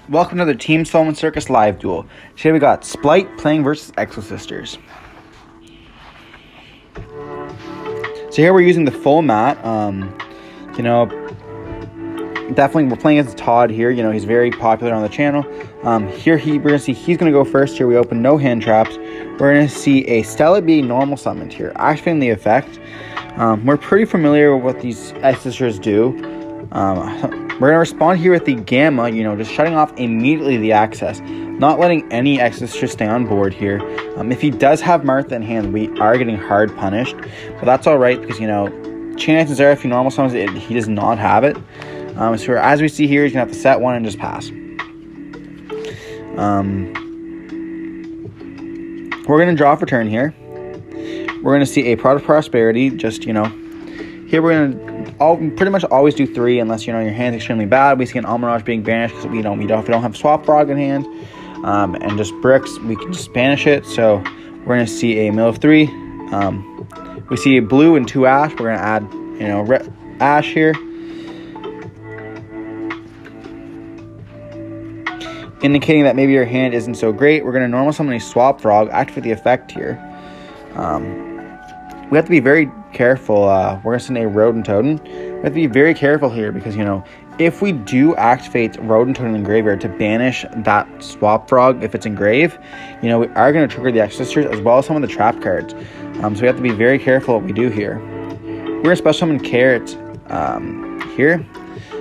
Welcome to the Team Solomon Circus live duel. Today we got Spright playing versus Exosisters. So here we're using the full mat. Definitely we're playing against Todd here. He's very popular on the channel. We're gonna see he's gonna go first. Here we open no hand traps. We're gonna see a Stella being normal summoned here, activating the effect. We're pretty familiar with what these Exosisters do. We're going to respond here with the Gamma, just shutting off immediately the access, not letting any Exosisters stay on board here. If he does have Martha in hand, we are getting hard punished, but that's alright because, chances are if he normal summons it, he does not have it. So as we see here, he's going to have to set one and just pass. We're going to draw for turn here. We're going to see a Pot of Prosperity, here we're going to pretty much always do 3 unless, your hand's extremely bad. We see an Almirage being banished because if we don't have Swap Frog in hand and just bricks, we can just banish it. So we're going to see a mill of 3. We see a blue and 2 ash. We're going to add, ash here. Indicating that maybe your hand isn't so great. We're going to normal summon a Swap Frog, activate the effect here. We have to be very careful. We're going to send a Rodent Totem. We have to be very careful here because, if we do activate Rodent Totem in graveyard to banish that Swap Frog, if it's in grave, we are going to trigger the Exosisters as well as some of the trap cards. So we have to be very careful what we do here. We're going to special summon Carrot here.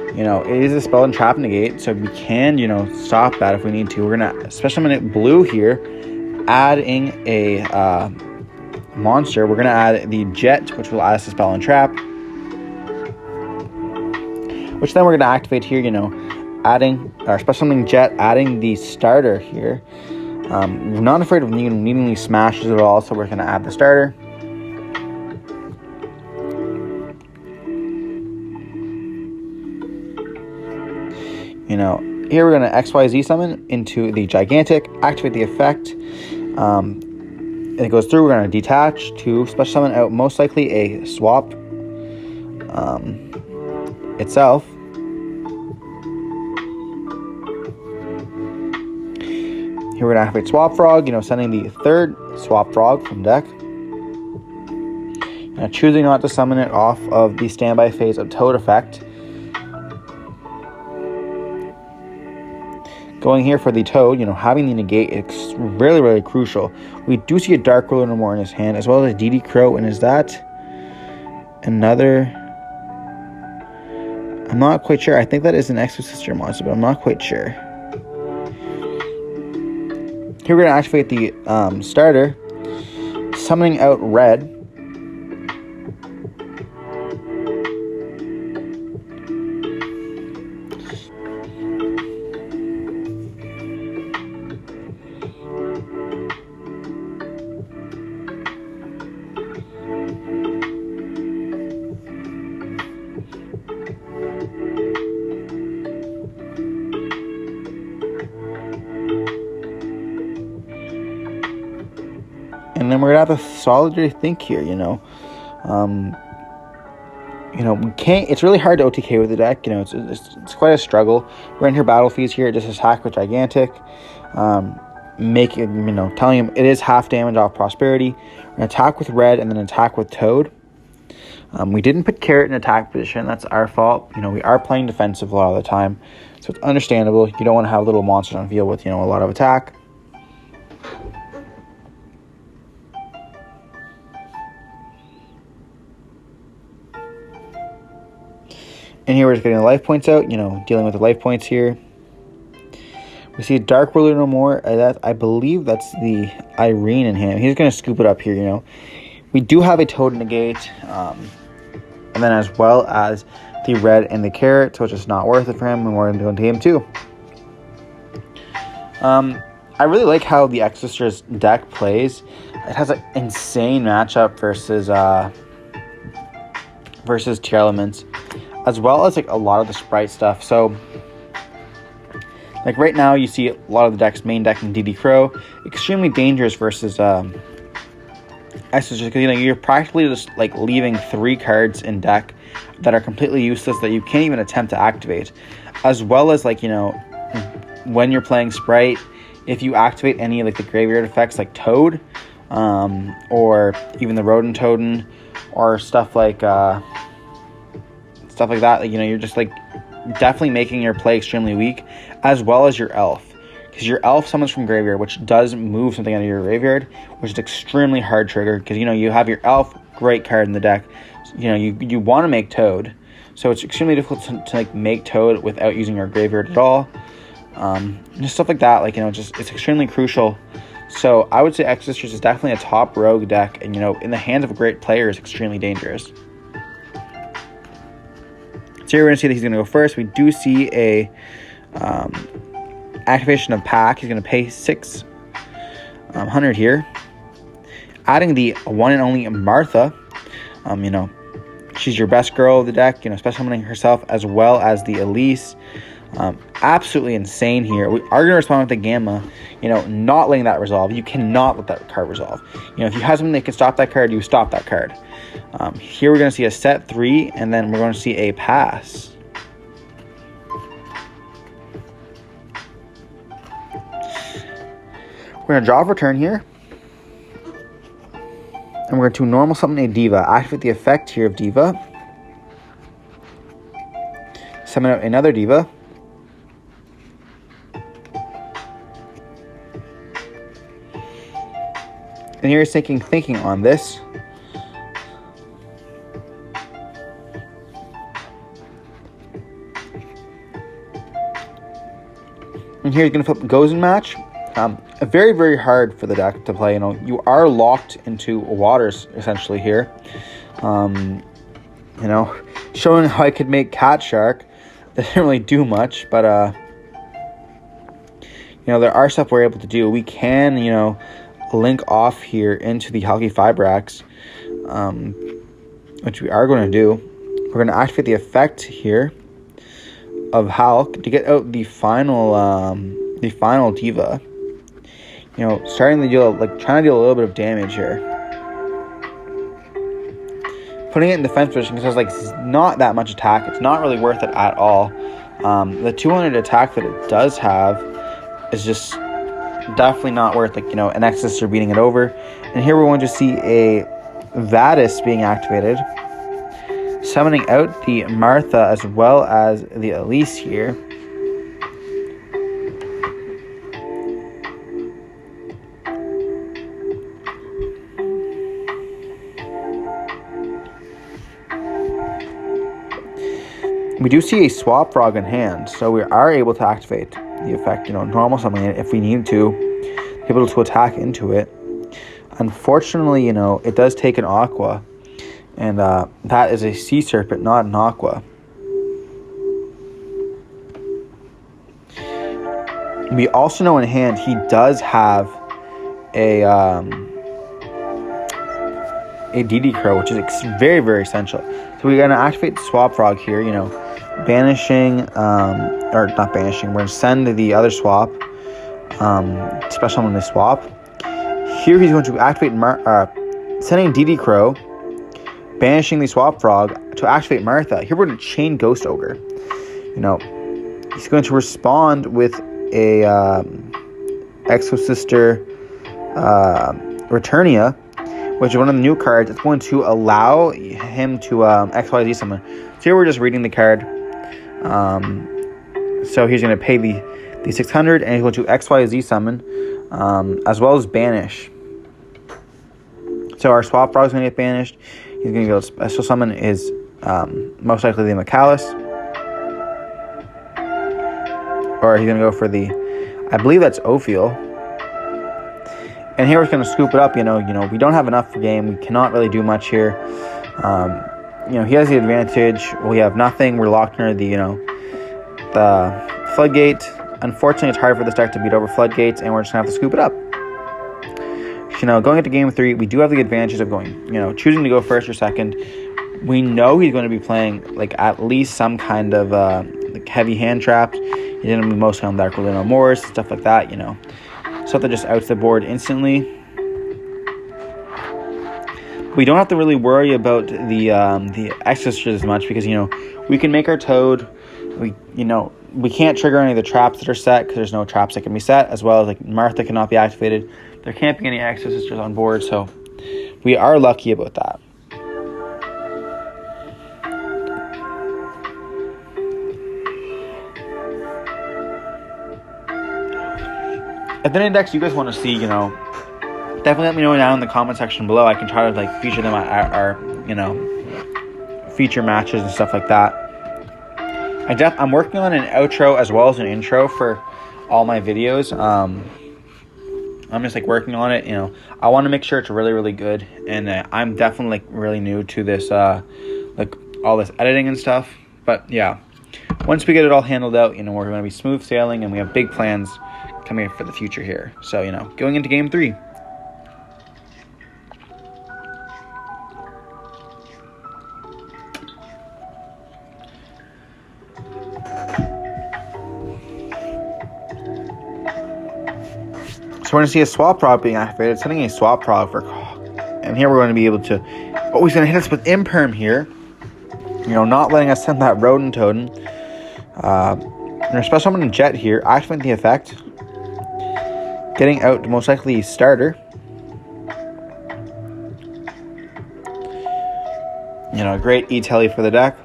It is a spell and trap negate, so we can, stop that if we need to. We're going to special summon it blue here, adding a monster. We're going to add the Jet, which will add us a spell and trap, which then we're going to activate here, adding our special summoning Jet, adding the starter here. We're not afraid of needing these smashes at all, so we're going to add the starter. Here we're going to XYZ summon into the Gigantic, activate the effect. And it goes through. We're going to detach to special summon out most likely a swap itself. Here we're going to activate Swap Frog, sending the third Swap Frog from deck. Choosing not to summon it off of the standby phase of Toad effect. Going here for the Toad, having the negate, it's really, really crucial. We do see a Dark Ruler no more in his hand, as well as a DD Crow, and is that another? I'm not quite sure. I think that is an Exosister monster, but I'm not quite sure. Here we're going to activate the starter, summoning out Red. And then we're gonna have to solidly think here, we can't. It's really hard to OTK with the deck. It's quite a struggle. We're in here battle fees here. Just attack with Gigantic, make it, telling him it is half damage off Prosperity. We're gonna attack with Red and then attack with Toad. We didn't put Carrot in attack position. That's our fault. We are playing defensive a lot of the time, so it's understandable. You don't want to have little monsters on field with a lot of attack. And here we're just getting the life points out, dealing with the life points here. We see a Dark Ruler no more. I believe that's the Irene in hand. He's going to scoop it up here, We do have a Toad negate, and then as well as the Red and the Carrot, so it's just not worth it for him, and we're going to go into game 2. I really like how the Exosisters deck plays. It has an insane matchup versus Tier Elements, as well as a lot of the Spright stuff. So right now you see a lot of the decks main deck in DD Crow, extremely dangerous versus Exosisters, because you're practically just leaving 3 cards in deck that are completely useless that you can't even attempt to activate, as well as when you're playing Spright, if you activate any of like the graveyard effects like Toad, or even the Rodent Totem, or stuff like that, like, you're just like definitely making your play extremely weak, as well as your elf. Because your elf summons from graveyard, which does move something out of your graveyard, which is extremely hard trigger. Because you have your elf, great card in the deck. You want to make Toad, so it's extremely difficult to like make Toad without using your graveyard at all. Just stuff like that, like, just it's extremely crucial. So I would say Exosisters is definitely a top rogue deck, and in the hands of a great player is extremely dangerous. So here we're gonna see that he's gonna go first. We do see a activation of Pack. He's going to pay 600 here. Adding the one and only Martha. She's your best girl of the deck, special summoning herself as well as the Elise. Absolutely insane here. We are going to respond with the Gamma, not letting that resolve. You cannot let that card resolve. If you have something that can stop that card, you stop that card. Here we're going to see a set 3, and then we're going to see a pass. We're going to draw for turn here. And we're going to normal summon a Diva. Activate the effect here of Diva. Summon out another Diva. And here is thinking on this. And here he's going to flip Gozen Match. Very, very hard for the deck to play. You are locked into waters essentially here. Showing how I could make Cat Shark. Doesn't really do much, but there are stuff we're able to do. We can, link off here into the Halki Fibrax, which we are going to do. We're going to activate the effect here of Hulk to get out the final Diva. Starting to deal, trying to deal a little bit of damage here. Putting it in defense position because it's not that much attack. It's not really worth it at all. The 200 attack that it does have is just definitely not worth, an Exosistor beating it over. And here we're going to see a Vadis being activated. Summoning out the Martha as well as the Elise here. We do see a Swap Frog in hand, so we are able to activate the effect, normal summoning it if we need to, be able to attack into it. Unfortunately, it does take an Aqua, and that is a Sea Serpent, not an Aqua. We also know in hand he does have a DD Crow, which is very, very essential. So we're going to activate the Swap Frog here, banishing, or not banishing, we're going to send the other swap, special summon the swap. Here he's going to activate, sending DD Crow, banishing the Swap Frog to activate Martha. Here we're going to chain Ghost Ogre. He's going to respond with a Exosister Returnia, which is one of the new cards. It's going to allow him to XYZ summon. So here we're just reading the card. So he's going to pay the 600, and he's going to XYZ summon, as well as banish. So our Swap Frog is going to get banished. He's going to go special summon is most likely the Macalus. Or he's going to go for the, I believe that's Ophiel. And here we're going to scoop it up. We don't have enough for game. We cannot really do much here. He has the advantage. We have nothing. We're locked near the Floodgate. Unfortunately, it's hard for this deck to beat over Floodgates, and we're just going to have to scoop it up. Going into game 3, we do have the advantages of going, choosing to go first or second. We know he's going to be playing, at least some kind of, heavy hand traps. He's going to be mostly on Dark Lino Moors, stuff like that, Stuff that just outs the board instantly. We don't have to really worry about the Exosisters as much because, we can make our Toad. We, we can't trigger any of the traps that are set because there's no traps that can be set, as well as like Martha cannot be activated. There can't be any Exosisters on board, so we are lucky about that. If any decks you guys want to see, definitely let me know down in the comment section below. I can try to like feature them at our feature matches and stuff like that. I'm working on an outro as well as an intro for all my videos. I'm just like working on it. I want to make sure it's really, really good, and I'm definitely like really new to this, like all this editing and stuff. But yeah, once we get it all handled out, we're going to be smooth sailing, and we have big plans coming up for the future here. So going into game 3. So we're going to see a swap prog being activated, sending a swap prog for, and here we're going to be able to, he's going to hit us with Imperm here, not letting us send that Rodent Totem. And our special summon Jet here, activating the effect, getting out most likely starter. Great E-Telly for the deck.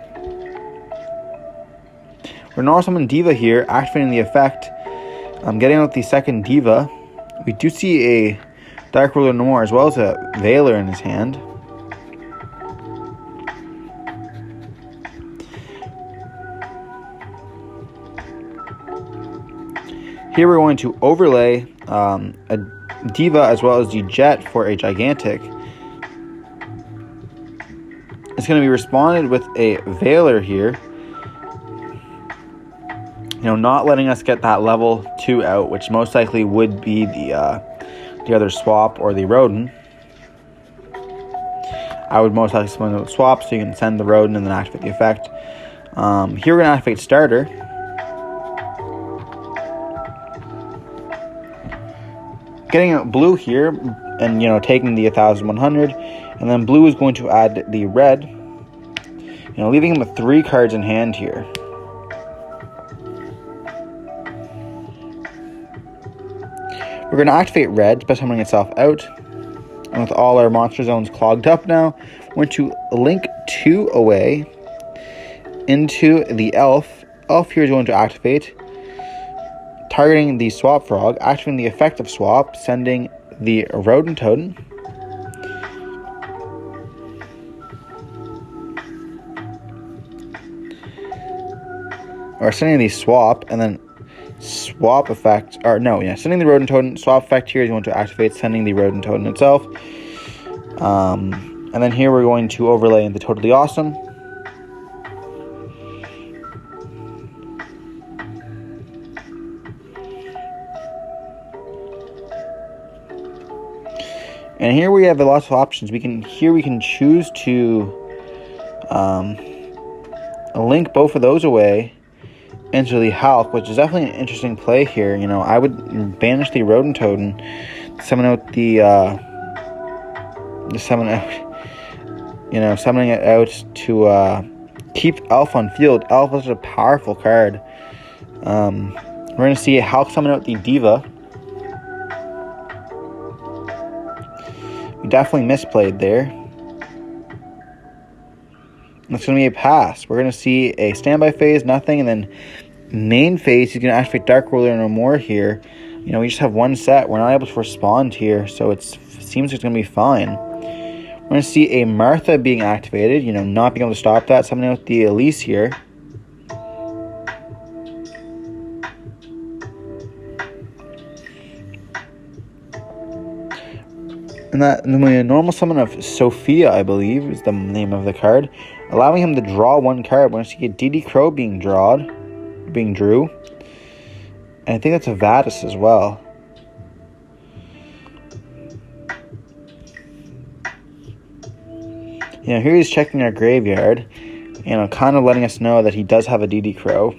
We're normal summon Diva here, activating the effect, getting out the second Diva. We do see a Dark Ruler no more, as well as a Veiler in his hand. Here we're going to overlay a Diva as well as the Jet for a Gigantic. It's going to be responded with a Veiler here. Not letting us get that level 2 out, which most likely would be the other swap or the Rodent. I would most likely summon the swap, so you can send the Rodent and then activate the effect. Here we're going to activate starter. Getting out blue here, and taking the 1100, and then blue is going to add the red, leaving him with 3 cards in hand here. We're going to activate red, special summoning itself out. And with all our monster zones clogged up now, we're going to link 2 away into the elf. Elf here is going to activate, targeting the swap frog, activating the effect of swap, sending the Rodent Totem. Or sending the swap, and then swap effect, sending the Rodent Totem. Swap effect here is going to activate, sending the Rodent Totem itself. And then here we're going to overlay into Totally Awesome. And here we have lots of options. We can choose to link both of those away into the Hulk, which is definitely an interesting play here. I would banish the Rodent Totem, summon out summoning it out to keep Elf on field. Elf is a powerful card. We're going to see a Hulk summon out the Diva. We definitely misplayed there. That's going to be a pass. We're going to see a standby phase, nothing, and then main phase, he's going to activate Dark Ruler no more here. We just have one set. We're not able to respond here, so it seems it's going to be fine. We're going to see a Martha being activated, not being able to stop that, summoning out the Elise here. And the normal summon of Sophia, I believe, is the name of the card, allowing him to draw 1 card. We're going to see a DD Crow being drew. And I think that's a Vadis as well. Here he's checking our graveyard, kind of letting us know that he does have a DD Crow.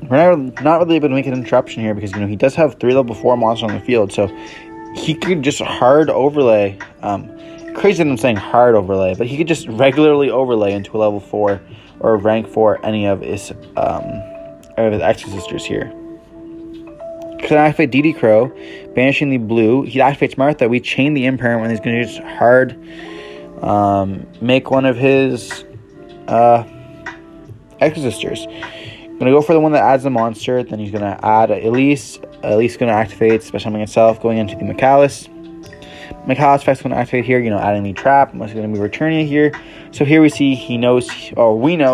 We're not really able to make an interruption here because, he does have 3 level 4 monsters on the field, so he could just hard overlay. Crazy that I'm saying hard overlay, but he could just regularly overlay into a level 4 or rank 4 any of his Exosisters here. Can activate DD Crow, banishing the blue. He activates Martha. We chain the Impermanent when he's going to just hard make one of his Exosisters. Going to go for the one that adds the monster. Then he's going to add Elise. Elise going to activate Special Summon itself, going into the Mikalis. Mikalis effect's going to activate here, adding the trap. Unless going to be Returnia here. So here we see we know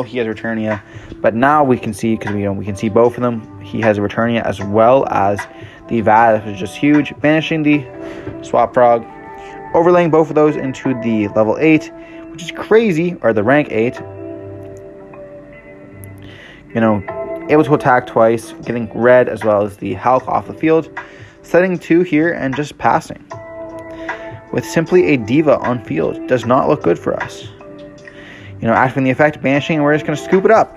he has Returnia. But now we can see, because we can see both of them, he has a Returnia as well as the Vad, which is just huge. Banishing the Swap Frog. Overlaying both of those into the level 8, which is crazy, or the rank 8. Able to attack twice, getting red as well as the Hulk off the field. Setting 2 here and just passing. With simply a Diva on field. Does not look good for us. Activating the effect, banishing, and we're just going to scoop it up.